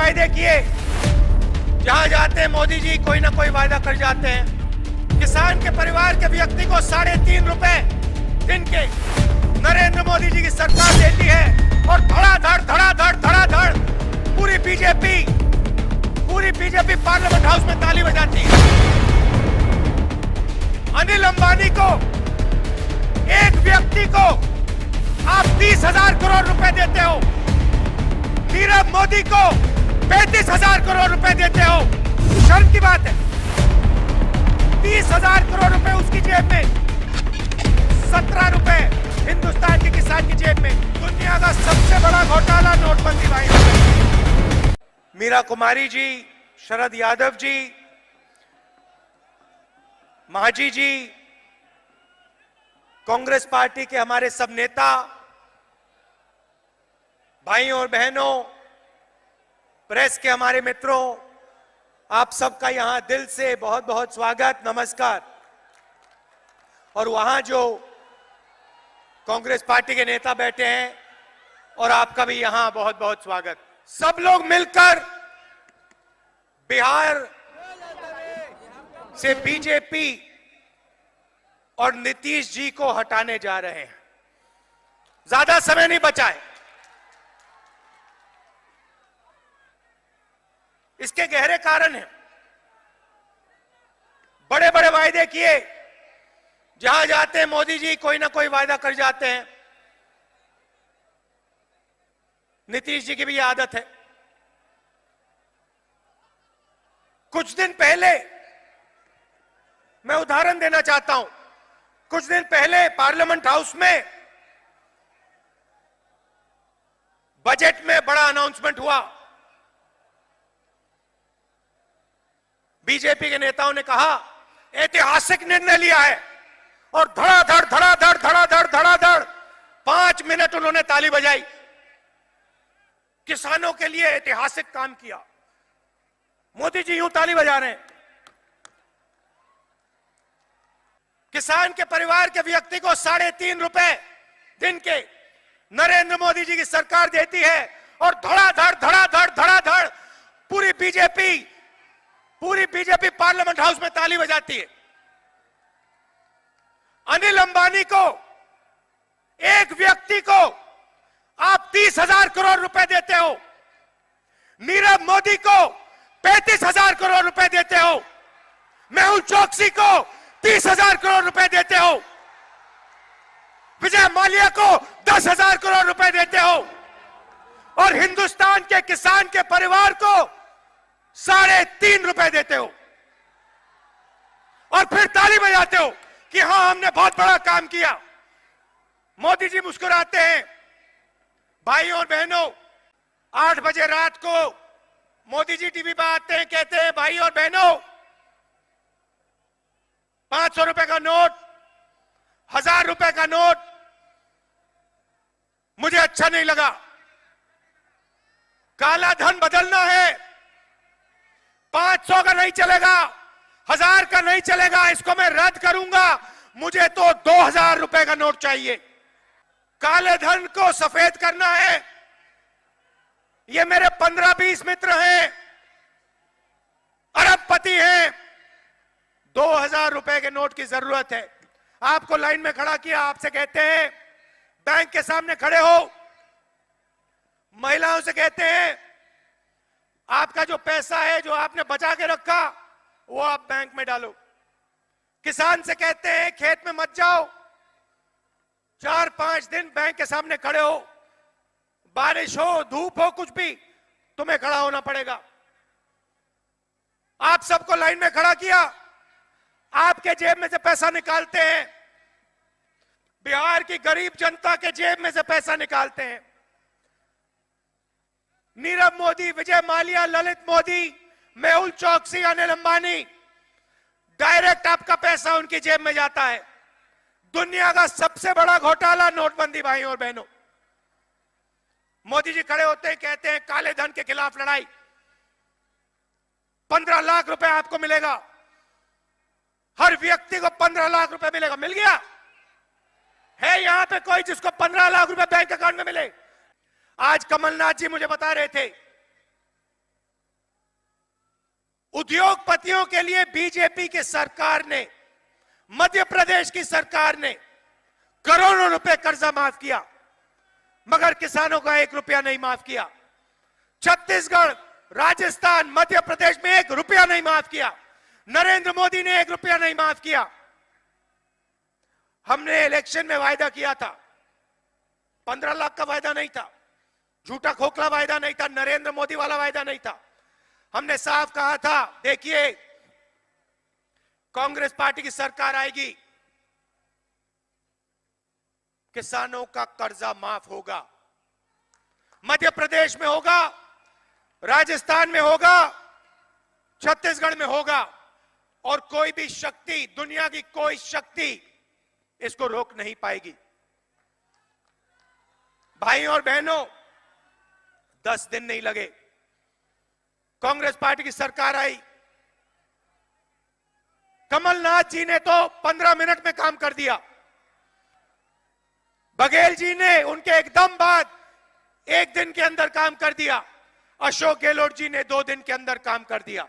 वायदे किए, जहां जाते हैं मोदी जी कोई ना कोई वायदा कर जाते हैं। किसान के परिवार के व्यक्ति को 3.5 रुपए दिन के नरेंद्र मोदी जी की सरकार देती है और धड़ाधड़ पूरी बीजेपी पार्लियामेंट हाउस में ताली बजाती है। अनिल अंबानी को, एक व्यक्ति को आप 30,000 करोड़ रुपए देते हो, नीरव मोदी को 35,000 करोड़ रुपए देते हो। शर्म की बात है। 30,000 करोड़ रुपए उसकी जेब में, 17 रुपए हिंदुस्तान के किसान की जेब में। दुनिया का सबसे बड़ा घोटाला नोटबंदी भाई। मीरा कुमारी जी, शरद यादव जी, मांझी जी, कांग्रेस पार्टी के हमारे सब नेता, भाइयों और बहनों, प्रेस के हमारे मित्रों, आप सबका यहां दिल से बहुत बहुत स्वागत, नमस्कार। और वहां जो कांग्रेस पार्टी के नेता बैठे हैं और आपका भी यहां बहुत बहुत स्वागत। सब लोग मिलकर बिहार से बीजेपी और नीतीश जी को हटाने जा रहे हैं। ज्यादा समय नहीं बचा है। इसके गहरे कारण हैं। बड़े बड़े वायदे किए, जहां जाते हैं मोदी जी कोई ना कोई वायदा कर जाते हैं। नीतीश जी की भी आदत है। कुछ दिन पहले मैं उदाहरण देना चाहता हूं। कुछ दिन पहले पार्लियामेंट हाउस में बजट में बड़ा अनाउंसमेंट हुआ। बीजेपी के नेताओं ने कहा ऐतिहासिक निर्णय लिया है और धड़ाधड़ 5 मिनट उन्होंने ताली बजाई। किसानों के लिए ऐतिहासिक काम किया। मोदी जी यूं ताली बजा रहे हैं। किसान के परिवार के व्यक्ति को 3.5 रुपए दिन के नरेंद्र मोदी जी की सरकार देती है और धड़ाधड़ पूरी बीजेपी पार्लियामेंट हाउस में ताली बजाती है। अनिल अंबानी को, एक व्यक्ति को आप 30,000 करोड़ रुपए देते हो, नीरव मोदी को 35,000 करोड़ रुपए देते हो, मेहुल चोकसी को 30,000 करोड़ रुपए देते हो, विजय माल्या को 10,000 करोड़ रुपए देते हो और हिंदुस्तान के किसान के परिवार को 3.5 रुपए देते हो और फिर ताली बजाते हो कि हां हमने बहुत बड़ा काम किया। मोदी जी मुस्कुराते हैं। भाइयों और बहनों, 8 बजे रात को मोदी जी टीवी पर आते हैं, कहते हैं भाइयों और बहनों 500 रुपए का नोट, 1000 रुपए का नोट मुझे अच्छा नहीं लगा। काला धन बदलना है। 500 का नहीं चलेगा, 1000 का नहीं चलेगा, इसको मैं रद्द करूंगा। मुझे तो 2000 रुपए का नोट चाहिए। काले धन को सफेद करना है। ये मेरे 15-20 मित्र हैं, अरबपति हैं। 2000 रुपए के नोट की जरूरत है। आपको लाइन में खड़ा किया, आपसे कहते हैं बैंक के सामने खड़े हो, महिलाओं से कहते हैं आपका जो पैसा है जो आपने बचा के रखा वो आप बैंक में डालो। किसान से कहते हैं खेत में मत जाओ, 4-5 दिन बैंक के सामने खड़े हो, बारिश हो धूप हो कुछ भी, तुम्हें खड़ा होना पड़ेगा। आप सबको लाइन में खड़ा किया, आपके जेब में से पैसा निकालते हैं, बिहार की गरीब जनता के जेब में से पैसा निकालते हैं। नीरव मोदी, विजय माल्या, ललित मोदी, मेहुल चोकसी, अनिल अंबानी, डायरेक्ट आपका पैसा उनकी जेब में जाता है। दुनिया का सबसे बड़ा घोटाला नोटबंदी भाइयों और बहनों। मोदी जी खड़े होते हैं, कहते हैं काले धन के खिलाफ लड़ाई, 15 लाख रुपए आपको मिलेगा, हर व्यक्ति को 15 लाख रुपए मिलेगा। मिल गया है यहां पे कोई जिसको 15 लाख रुपए बैंक अकाउंट में मिले? आज कमलनाथ जी मुझे बता रहे थे उद्योगपतियों के लिए बीजेपी की सरकार ने, मध्य प्रदेश की सरकार ने करोड़ों रुपए कर्जा माफ किया, मगर किसानों का 1 रुपया नहीं माफ किया। छत्तीसगढ़, राजस्थान, मध्य प्रदेश में 1 रुपया नहीं माफ किया। नरेंद्र मोदी ने 1 रुपया नहीं माफ किया। हमने इलेक्शन में वायदा किया था, 15 लाख का वायदा नहीं था, झूठा खोखला वायदा नहीं था, नरेंद्र मोदी वाला वायदा नहीं था। हमने साफ कहा था, देखिए कांग्रेस पार्टी की सरकार आएगी, किसानों का कर्जा माफ होगा। मध्य प्रदेश में होगा, राजस्थान में होगा, छत्तीसगढ़ में होगा, और कोई भी शक्ति, दुनिया की कोई शक्ति इसको रोक नहीं पाएगी। भाई और बहनों, 10 दिन नहीं लगे, कांग्रेस पार्टी की सरकार आई। कमलनाथ जी ने तो 15 मिनट में काम कर दिया। बघेल जी ने उनके एकदम बाद 1 दिन के अंदर काम कर दिया। अशोक गहलोत जी ने 2 दिन के अंदर काम कर दिया।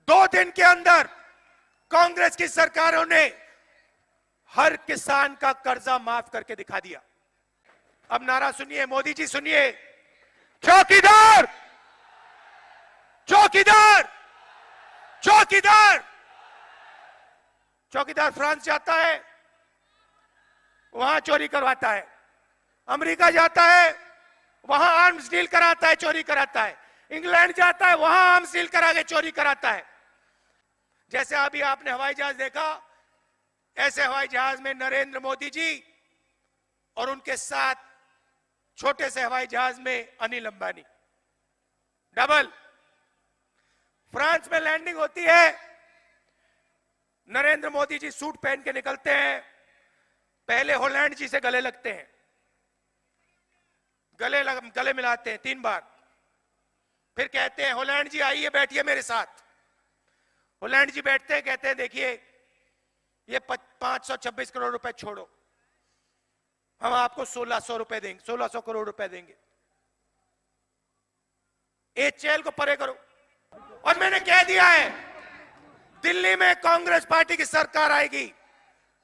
2 दिन के अंदर कांग्रेस की सरकारों ने हर किसान का कर्जा माफ करके दिखा दिया। अब नारा सुनिए, मोदी जी सुनिए, चौकीदार, चौकीदार, चौकीदार। चौकीदार फ्रांस जाता है, वहां चोरी करवाता है। अमेरिका जाता है, वहां आर्म्स डील कराता है, चोरी कराता है। इंग्लैंड जाता है, वहां आर्म्स डील करा के चोरी कराता है। जैसे अभी आपने हवाई जहाज देखा, ऐसे हवाई जहाज में नरेंद्र मोदी जी और उनके साथ छोटे से हवाई जहाज में अनिल अंबानी, डबल। फ्रांस में लैंडिंग होती है, नरेंद्र मोदी जी सूट पहन के निकलते हैं, पहले हॉलैंड जी से गले लगते हैं, गले मिलाते हैं 3 बार, फिर कहते हैं हॉलैंड जी आइए बैठिए मेरे साथ। हॉलैंड जी बैठते हैं, कहते हैं देखिए ये 526 करोड़ रुपए छोड़ो, हम आपको 1600 रुपए देंगे, 1600 करोड़ रुपए देंगे। एचएएल को परे करो। और मैंने कह दिया है, दिल्ली में कांग्रेस पार्टी की सरकार आएगी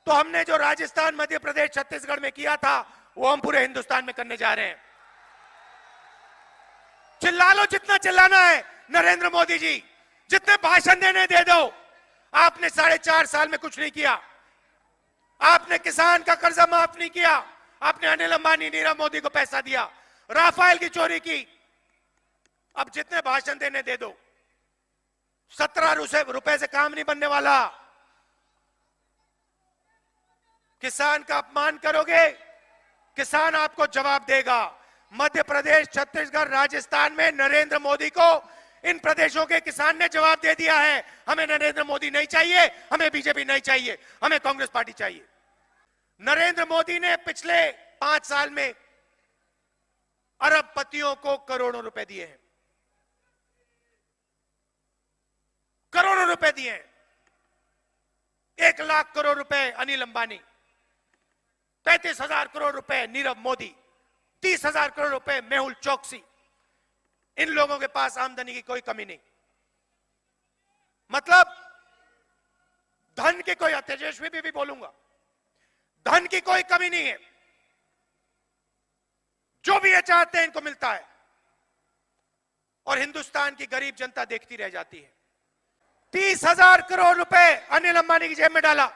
तो हमने जो राजस्थान, मध्य प्रदेश, छत्तीसगढ़ में किया था वो हम पूरे हिंदुस्तान में करने जा रहे हैं। चिल्ला लो जितना चिल्लाना है, नरेंद्र मोदी जी जितने भाषण देने दे दो। आपने 4.5 साल में कुछ नहीं किया। आपने किसान का कर्जा माफ नहीं किया। आपने अनिल अंबानी, नीरव मोदी को पैसा दिया, राफेल की चोरी की। अब जितने भाषण देने दे दो, 17 रुपए से काम नहीं बनने वाला। किसान का अपमान करोगे, किसान आपको जवाब देगा। मध्य प्रदेश, छत्तीसगढ़, राजस्थान में नरेंद्र मोदी को इन प्रदेशों के किसान ने जवाब दे दिया है, हमें नरेंद्र मोदी नहीं चाहिए, हमें बीजेपी नहीं चाहिए, हमें कांग्रेस पार्टी चाहिए। नरेंद्र मोदी ने पिछले 5 साल में अरबपतियों को करोड़ों रुपए दिए हैं, करोड़ों रुपए दिए हैं। 1 लाख करोड़ रुपए अनिल अंबानी, 35,000 करोड़ रुपए नीरव मोदी, 30,000 करोड़ रुपए मेहुल चोकसी। इन लोगों के पास आमदनी की कोई कमी नहीं, मतलब धन की कोई, तेजस्वी भी बोलूंगा, धन की कोई कमी नहीं है। जो भी ये चाहते हैं इनको मिलता है, और हिंदुस्तान की गरीब जनता देखती रह जाती है। 30,000 करोड़ रुपए अनिल अंबानी की जेब में डाला,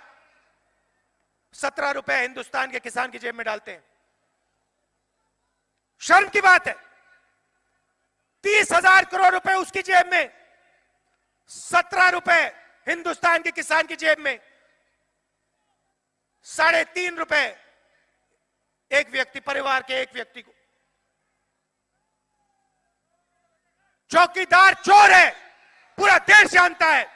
17 रुपए हिंदुस्तान के किसान की जेब में डालते हैं। शर्म की बात है। 30,000 करोड़ रुपए उसकी जेब में, 17 रुपए हिंदुस्तान के किसान की जेब में, 3.5 रुपए एक व्यक्ति, परिवार के एक व्यक्ति को। चौकीदार चोर है, पूरा देश जानता है।